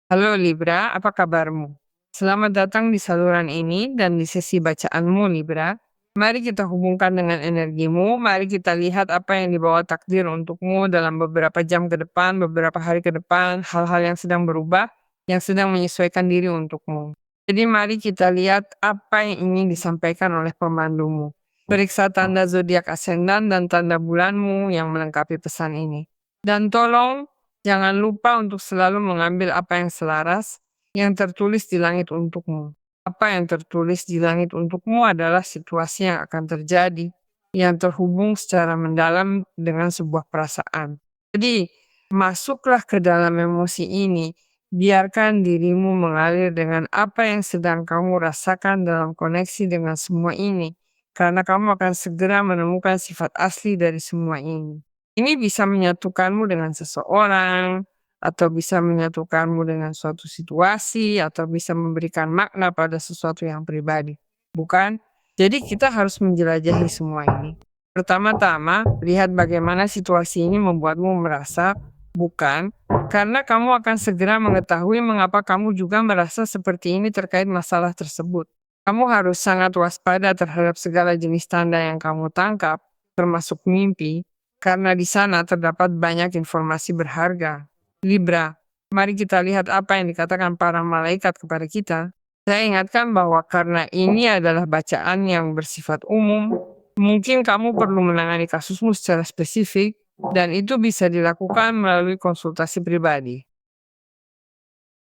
Halo Libra, apa kabarmu? Selamat datang di saluran ini dan di sesi bacaanmu Libra. Mari kita hubungkan dengan energimu, mari kita lihat apa yang dibawa takdir untukmu dalam beberapa jam ke depan, beberapa hari ke depan, hal-hal yang sedang berubah, yang sedang menyesuaikan diri untukmu. Jadi mari kita lihat apa yang ingin disampaikan oleh pemandumu. Periksa tanda zodiak ascendant dan tanda bulanmu yang melengkapi pesan ini. Dan tolong jangan lupa untuk selalu mengambil apa yang selaras, yang tertulis di langit untukmu. Apa yang tertulis di langit untukmu adalah situasi yang akan terjadi, yang terhubung secara mendalam dengan sebuah perasaan. Jadi, masuklah ke dalam emosi ini, biarkan dirimu mengalir dengan apa yang sedang kamu rasakan dalam koneksi dengan semua ini, karena kamu akan segera menemukan sifat asli dari semua ini. Ini bisa menyatukanmu dengan seseorang, atau bisa menyatukanmu dengan suatu situasi, atau bisa memberikan makna pada sesuatu yang pribadi. Bukan? Jadi kita harus menjelajahi semua ini. Pertama-tama, lihat bagaimana situasi ini membuatmu merasa, bukan, karena kamu akan segera mengetahui mengapa kamu juga merasa seperti ini terkait masalah tersebut. Kamu harus sangat waspada terhadap segala jenis tanda yang kamu tangkap, termasuk mimpi, karena di sana terdapat banyak informasi berharga. Libra, mari kita lihat apa yang dikatakan para malaikat kepada kita. Saya ingatkan bahwa karena ini adalah bacaan yang bersifat umum, mungkin kamu perlu menangani kasusmu secara spesifik, dan itu bisa dilakukan melalui konsultasi pribadi.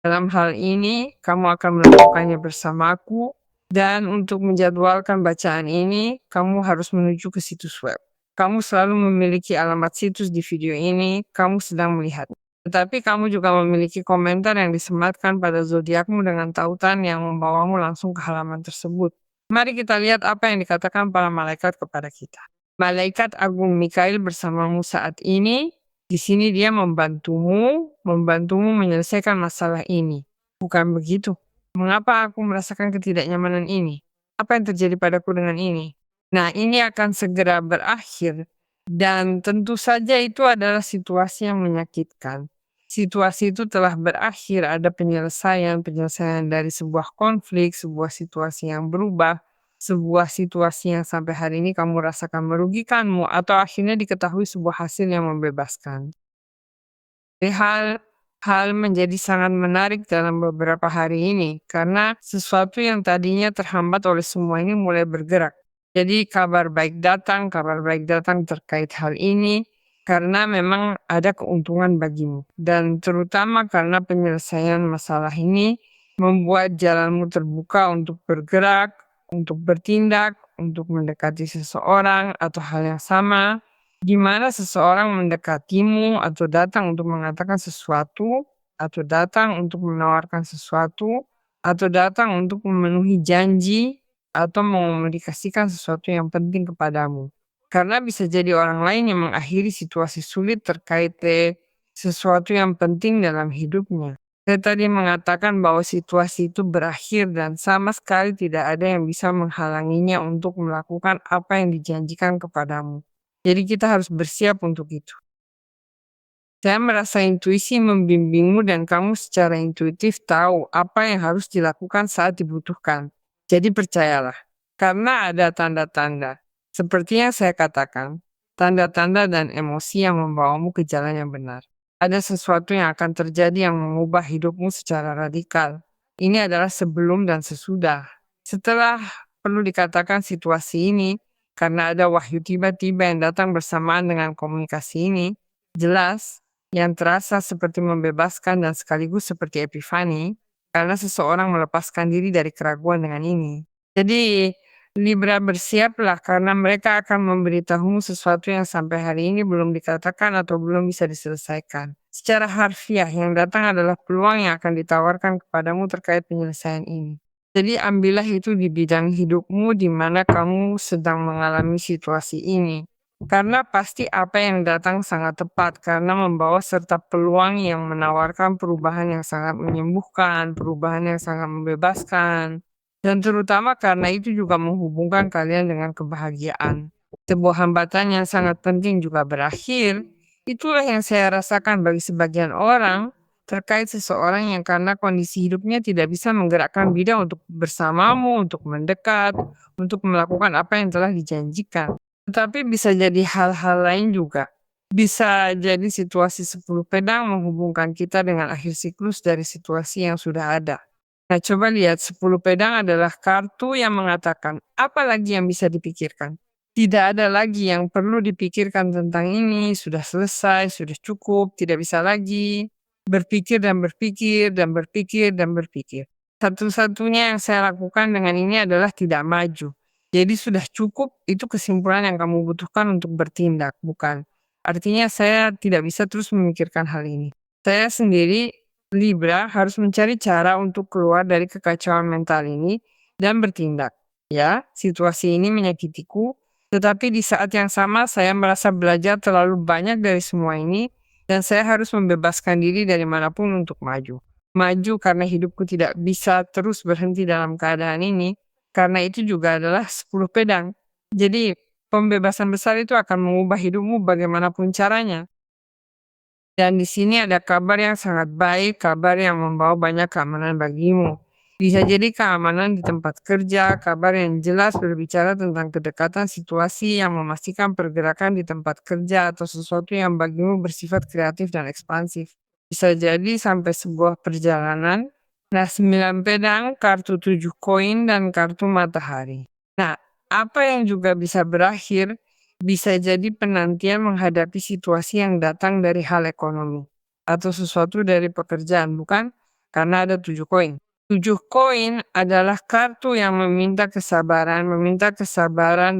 Dalam hal ini, kamu akan melakukannya bersamaku, dan untuk menjadwalkan bacaan ini, kamu harus menuju ke situs web. Kamu selalu memiliki alamat situs di video ini, kamu sedang melihat. Tetapi kamu juga memiliki komentar yang disematkan pada zodiakmu dengan tautan yang membawamu langsung ke halaman tersebut. Mari kita lihat apa yang dikatakan para malaikat kepada kita. Malaikat Agung Mikail bersamamu saat ini. Di sini dia membantumu menyelesaikan masalah ini. Bukan begitu. Mengapa aku merasakan ketidaknyamanan ini? Apa yang terjadi padaku dengan ini? Nah, ini akan segera berakhir. Dan tentu saja itu adalah situasi yang menyakitkan. Situasi itu telah berakhir, ada penyelesaian dari sebuah konflik, sebuah situasi yang berubah, sebuah situasi yang sampai hari ini kamu rasakan merugikanmu, atau akhirnya diketahui sebuah hasil yang membebaskan. Jadi hal menjadi sangat menarik dalam beberapa hari ini karena sesuatu yang tadinya terhambat oleh semua ini mulai bergerak. Jadi kabar baik datang terkait hal ini karena memang ada keuntungan bagimu. Dan terutama karena penyelesaian masalah ini membuat jalanmu terbuka untuk bergerak, untuk bertindak, untuk mendekati seseorang atau hal yang sama di mana seseorang mendekatimu atau datang untuk mengatakan sesuatu, atau datang untuk menawarkan sesuatu, atau datang untuk memenuhi janji, atau mengomunikasikan sesuatu yang penting kepadamu. Karena bisa jadi orang lain yang mengakhiri situasi sulit terkait sesuatu yang penting dalam hidupnya. Saya tadi mengatakan bahwa situasi itu berakhir dan sama sekali tidak ada yang bisa menghalanginya untuk melakukan apa yang dijanjikan kepadamu. Jadi kita harus bersiap untuk itu. Saya merasa intuisi membimbingmu dan kamu secara intuitif tahu apa yang harus dilakukan saat dibutuhkan. Jadi percayalah, karena ada tanda-tanda. Seperti yang saya katakan, tanda-tanda dan emosi yang membawamu ke jalan yang benar. Ada sesuatu yang akan terjadi yang mengubah hidupmu secara radikal. Ini adalah sebelum dan sesudah. Setelah perlu dikatakan situasi ini, karena ada wahyu tiba-tiba yang datang bersamaan dengan komunikasi ini, jelas yang terasa seperti membebaskan dan sekaligus seperti epifani, karena seseorang melepaskan diri dari keraguan dengan ini. Jadi, Libra bersiaplah karena mereka akan memberitahumu sesuatu yang sampai hari ini belum dikatakan atau belum bisa diselesaikan. Secara harfiah, yang datang adalah peluang yang akan ditawarkan kepadamu terkait penyelesaian ini. Jadi ambillah itu di bidang hidupmu di mana kamu sedang mengalami situasi ini. Karena pasti apa yang datang sangat tepat karena membawa serta peluang yang menawarkan perubahan yang sangat menyembuhkan, perubahan yang sangat membebaskan. Dan terutama karena itu juga menghubungkan kalian dengan kebahagiaan. Sebuah hambatan yang sangat penting juga berakhir. Itulah yang saya rasakan bagi sebagian orang terkait seseorang yang karena kondisi hidupnya tidak bisa menggerakkan bidang untuk bersamamu, untuk mendekat, untuk melakukan apa yang telah dijanjikan. Tetapi bisa jadi hal-hal lain juga. Bisa jadi situasi 10 pedang menghubungkan kita dengan akhir siklus dari situasi yang sudah ada. Nah, coba lihat 10 pedang adalah kartu yang mengatakan apa lagi yang bisa dipikirkan. Tidak ada lagi yang perlu dipikirkan tentang ini, sudah selesai, sudah cukup, tidak bisa lagi berpikir dan berpikir dan berpikir dan berpikir. Satu-satunya yang saya lakukan dengan ini adalah tidak maju. Jadi sudah cukup, itu kesimpulan yang kamu butuhkan untuk bertindak, bukan. Artinya saya tidak bisa terus memikirkan hal ini. Saya sendiri, Libra, harus mencari cara untuk keluar dari kekacauan mental ini dan bertindak. Ya, situasi ini menyakitiku, tetapi di saat yang sama saya merasa belajar terlalu banyak dari semua ini dan saya harus membebaskan diri dari manapun untuk maju. Maju karena hidupku tidak bisa terus berhenti dalam keadaan ini, karena itu juga adalah 10 pedang. Jadi, pembebasan besar itu akan mengubah hidupmu bagaimanapun caranya. Dan di sini ada kabar yang sangat baik, kabar yang membawa banyak keamanan bagimu. Bisa jadi keamanan di tempat kerja, kabar yang jelas berbicara tentang kedekatan situasi yang memastikan pergerakan di tempat kerja atau sesuatu yang bagimu bersifat kreatif dan ekspansif. Bisa jadi sampai sebuah perjalanan. Nah, 9 pedang, kartu 7 koin, dan kartu matahari. Nah, apa yang juga bisa berakhir bisa jadi penantian menghadapi situasi yang datang dari hal ekonomi atau sesuatu dari pekerjaan, bukan? Karena ada 7 koin. 7 koin adalah kartu yang meminta kesabaran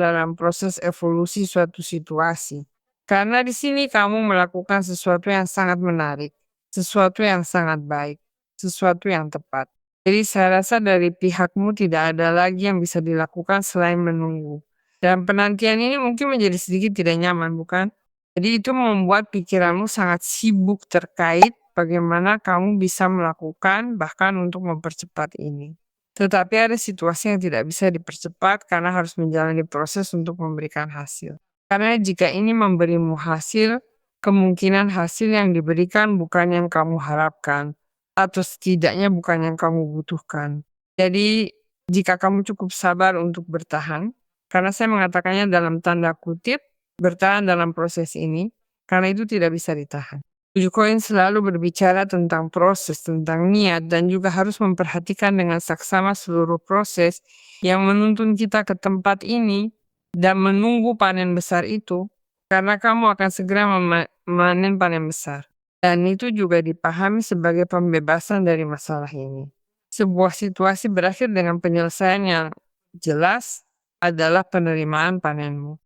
dalam proses evolusi suatu situasi. Karena di sini kamu melakukan sesuatu yang sangat menarik, sesuatu yang sangat baik, sesuatu yang tepat. Jadi saya rasa dari pihakmu tidak ada lagi yang bisa dilakukan selain menunggu. Dan penantian ini mungkin menjadi sedikit tidak nyaman, bukan? Jadi itu membuat pikiranmu sangat sibuk terkait bagaimana kamu bisa melakukan bahkan untuk mempercepat ini. Tetapi ada situasi yang tidak bisa dipercepat karena harus menjalani proses untuk memberikan hasil. Karena jika ini memberimu hasil, kemungkinan hasil yang diberikan bukan yang kamu harapkan, atau setidaknya bukan yang kamu butuhkan. Jadi, jika kamu cukup sabar untuk bertahan, karena saya mengatakannya dalam tanda kutip, bertahan dalam proses ini, karena itu tidak bisa ditahan. 7 koin selalu berbicara tentang proses, tentang niat, dan juga harus memperhatikan dengan saksama seluruh proses yang menuntun kita ke tempat ini dan menunggu panen besar itu, karena kamu akan segera memanen panen besar. Dan itu juga dipahami sebagai pembebasan dari masalah ini. Sebuah situasi berakhir dengan penyelesaian yang jelas adalah penerimaan panenmu.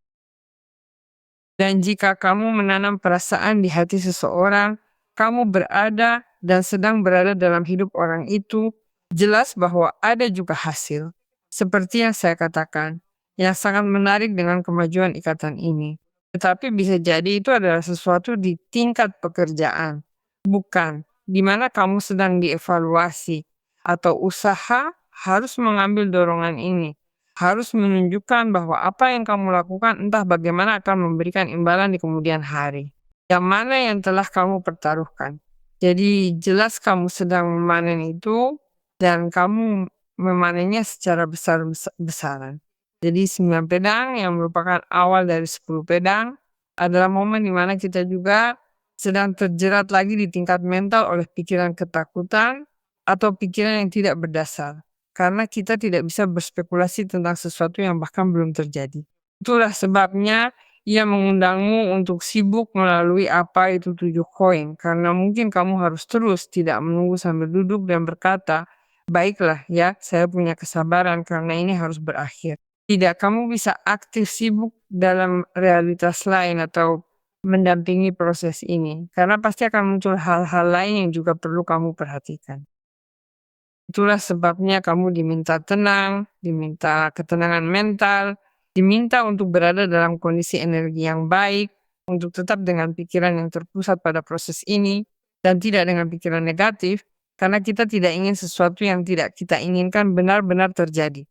Dan jika kamu menanam perasaan di hati seseorang, kamu berada dan sedang berada dalam hidup orang itu, jelas bahwa ada juga hasil. Seperti yang saya katakan, yang sangat menarik dengan kemajuan ikatan ini. Tetapi bisa jadi itu adalah sesuatu di tingkat pekerjaan, bukan di mana kamu sedang dievaluasi atau usaha harus mengambil dorongan ini harus menunjukkan bahwa apa yang kamu lakukan entah bagaimana akan memberikan imbalan di kemudian hari. Yang mana yang telah kamu pertaruhkan. Jadi jelas kamu sedang memanen itu dan kamu memanennya secara besar-besaran. Jadi 9 pedang yang merupakan awal dari 10 pedang adalah momen di mana kita juga sedang terjerat lagi di tingkat mental oleh pikiran ketakutan atau pikiran yang tidak berdasar. Karena kita tidak bisa berspekulasi tentang sesuatu yang bahkan belum terjadi. Itulah sebabnya ia mengundangmu untuk sibuk melalui apa itu 7 koin. Karena mungkin kamu harus terus tidak menunggu sambil duduk dan berkata, baiklah ya, saya punya kesabaran karena ini harus berakhir. Tidak, kamu bisa aktif sibuk dalam realitas lain atau mendampingi proses ini. Karena pasti akan muncul hal-hal lain yang juga perlu kamu perhatikan. Itulah sebabnya kamu diminta tenang, diminta ketenangan mental, diminta untuk berada dalam kondisi energi yang baik, untuk tetap dengan pikiran yang terpusat pada proses ini, dan tidak dengan pikiran negatif, karena kita tidak ingin sesuatu yang tidak kita inginkan benar-benar terjadi.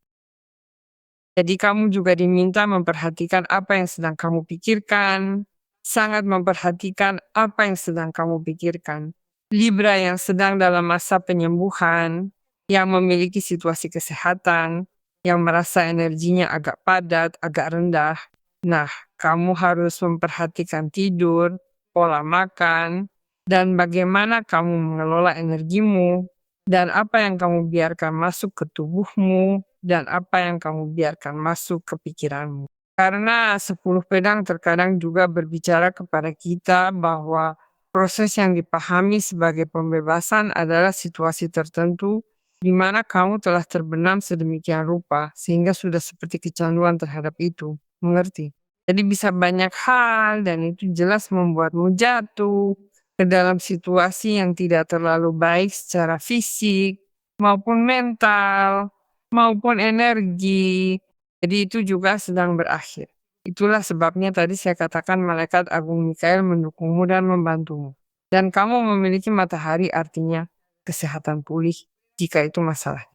Jadi kamu juga diminta memperhatikan apa yang sedang kamu pikirkan, sangat memperhatikan apa yang sedang kamu pikirkan. Libra yang sedang dalam masa penyembuhan, yang memiliki situasi kesehatan, yang merasa energinya agak padat, agak rendah. Nah, kamu harus memperhatikan tidur, pola makan, dan bagaimana kamu mengelola energimu, dan apa yang kamu biarkan masuk ke tubuhmu, dan apa yang kamu biarkan masuk ke pikiranmu. Karena 10 pedang terkadang juga berbicara kepada kita bahwa proses yang dipahami sebagai pembebasan adalah situasi tertentu di mana kamu telah terbenam sedemikian rupa sehingga sudah seperti kecanduan terhadap itu. Mengerti? Jadi bisa banyak hal dan itu jelas membuatmu jatuh ke dalam situasi yang tidak terlalu baik secara fisik maupun mental maupun energi. Jadi itu juga sedang berakhir. Itulah sebabnya tadi saya katakan malaikat agung Mikael mendukungmu dan membantumu. Dan kamu memiliki matahari artinya kesehatan pulih jika itu masalah.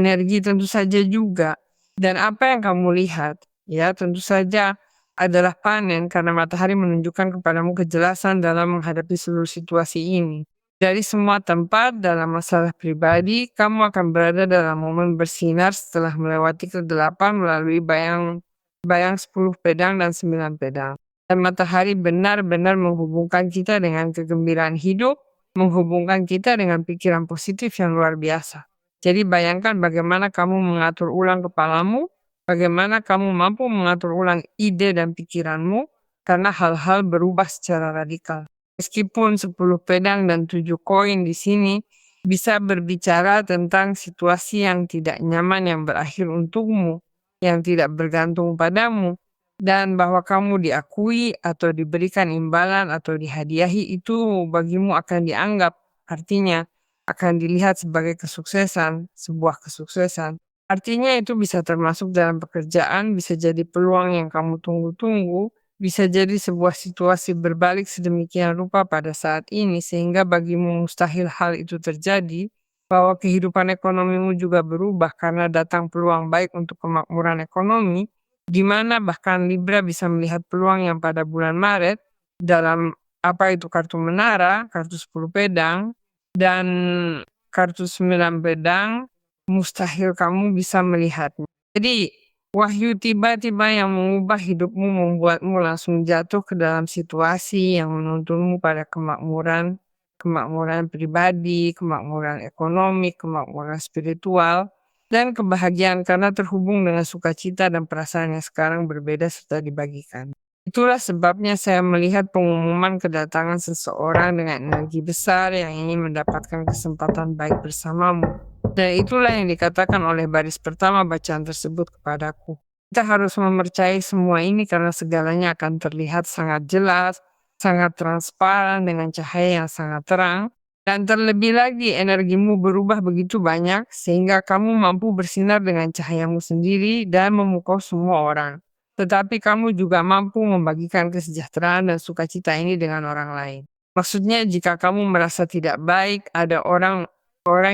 Energi tentu saja juga. Dan apa yang kamu lihat, ya tentu saja adalah panen karena matahari menunjukkan kepadamu kejelasan dalam menghadapi seluruh situasi ini. Dari semua tempat dalam masalah pribadi, kamu akan berada dalam momen bersinar setelah melewati kegelapan melalui bayang 10 pedang dan 9 pedang. Dan matahari benar-benar menghubungkan kita dengan kegembiraan hidup, menghubungkan kita dengan pikiran positif yang luar biasa. Jadi bayangkan bagaimana kamu mengatur ulang kepalamu, bagaimana kamu mampu mengatur ulang ide dan pikiranmu, karena hal-hal berubah secara radikal. Meskipun 10 pedang dan 7 koin di sini bisa berbicara tentang situasi yang tidak nyaman yang berakhir untukmu, yang tidak bergantung padamu, dan bahwa kamu diakui atau diberikan imbalan atau dihadiahi itu bagimu akan dianggap, artinya akan dilihat sebagai kesuksesan, sebuah kesuksesan. Artinya itu bisa termasuk dalam pekerjaan, bisa jadi peluang yang kamu tunggu-tunggu, bisa jadi sebuah situasi berbalik sedemikian rupa pada saat ini sehingga bagimu mustahil hal itu terjadi, bahwa kehidupan ekonomimu juga berubah karena datang peluang baik untuk kemakmuran ekonomi, di mana bahkan Libra bisa melihat peluang yang pada bulan Maret dalam apa itu kartu menara, kartu 10 pedang, dan kartu 9 pedang, mustahil kamu bisa melihatnya. Jadi, wahyu tiba-tiba yang mengubah hidupmu membuatmu langsung jatuh ke dalam situasi yang menuntunmu pada kemakmuran, kemakmuran pribadi, kemakmuran ekonomi, kemakmuran spiritual, dan kebahagiaan karena terhubung dengan sukacita dan perasaan yang sekarang berbeda serta dibagikan. Itulah sebabnya saya melihat pengumuman kedatangan seseorang dengan energi besar yang ingin mendapatkan kesempatan baik bersamamu. Dan itulah yang dikatakan oleh baris pertama bacaan tersebut kepadaku. Kita harus mempercayai semua ini karena segalanya akan terlihat sangat jelas, sangat transparan dengan cahaya yang sangat terang. Dan terlebih lagi energimu berubah begitu banyak sehingga kamu mampu bersinar dengan cahayamu sendiri dan memukau semua orang. Tetapi kamu juga mampu membagikan kesejahteraan dan sukacita ini dengan orang lain. Maksudnya jika kamu merasa tidak baik, ada orang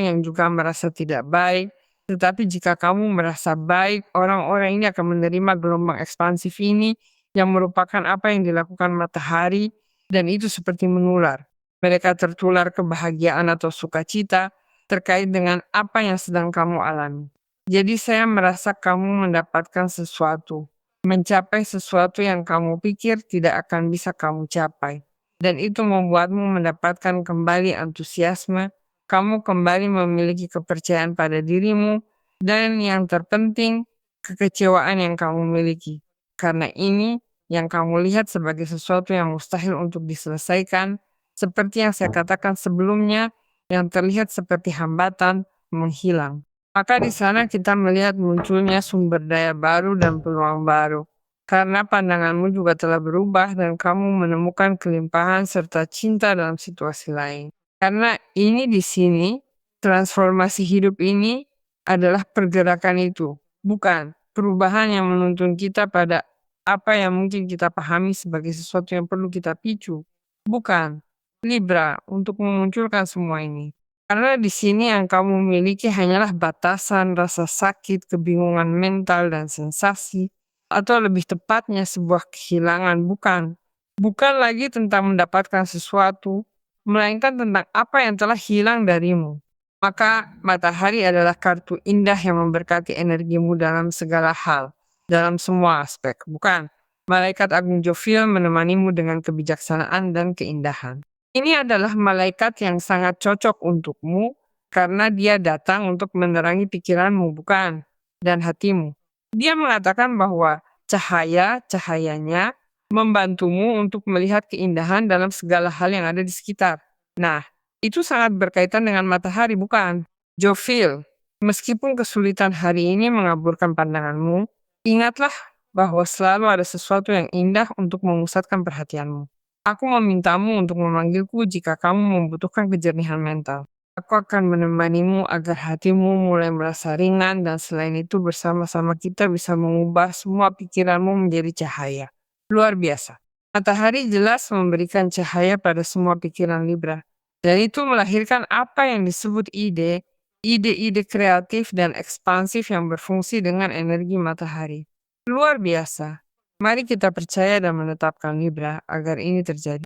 yang juga merasa tidak baik. Tetapi jika kamu merasa baik, orang-orang ini akan menerima gelombang ekspansif ini yang merupakan apa yang dilakukan matahari dan itu seperti menular. Mereka tertular kebahagiaan atau sukacita terkait dengan apa yang sedang kamu alami. Jadi saya merasa kamu mendapatkan sesuatu, mencapai sesuatu yang kamu pikir tidak akan bisa kamu capai. Dan itu membuatmu mendapatkan kembali antusiasme, kamu kembali memiliki kepercayaan pada dirimu, dan yang terpenting, kekecewaan yang kamu miliki. Karena ini yang kamu lihat sebagai sesuatu yang mustahil untuk diselesaikan, seperti yang saya katakan sebelumnya, yang terlihat seperti hambatan menghilang. Maka di sana kita melihat munculnya sumber daya baru dan peluang baru. Karena pandanganmu juga telah berubah dan kamu menemukan kelimpahan serta cinta dalam situasi lain. Karena ini di sini, transformasi hidup ini adalah pergerakan itu. Bukan perubahan yang menuntun kita pada apa yang mungkin kita pahami sebagai sesuatu yang perlu kita picu. Bukan. Libra untuk memunculkan semua ini. Karena di sini yang kamu miliki hanyalah batasan, rasa sakit, kebingungan mental, dan sensasi. Atau lebih tepatnya sebuah kehilangan, bukan. Bukan lagi tentang mendapatkan sesuatu, melainkan tentang apa yang telah hilang darimu. Maka matahari adalah kartu indah yang memberkati energimu dalam segala hal, dalam semua aspek, bukan? Malaikat Agung Jophiel menemanimu dengan kebijaksanaan dan keindahan. Ini adalah malaikat yang sangat cocok untukmu karena dia datang untuk menerangi pikiranmu, bukan? Dan hatimu. Dia mengatakan bahwa cahayanya membantumu untuk melihat keindahan dalam segala hal yang ada di sekitar. Nah, itu sangat berkaitan dengan matahari, bukan? Jophiel, meskipun kesulitan hari ini mengaburkan pandanganmu, ingatlah bahwa selalu ada sesuatu yang indah untuk memusatkan perhatianmu. Aku memintamu untuk memanggilku jika kamu membutuhkan kejernihan mental. Aku akan menemanimu agar hatimu mulai merasa ringan dan selain itu bersama-sama kita bisa mengubah semua pikiranmu menjadi cahaya. Luar biasa. Matahari jelas memberikan cahaya pada semua pikiran Libra. Dan itu melahirkan apa yang disebut ide-ide kreatif dan ekspansif yang berfungsi dengan energi matahari. Luar biasa. Mari kita percaya dan menetapkan Libra agar ini terjadi.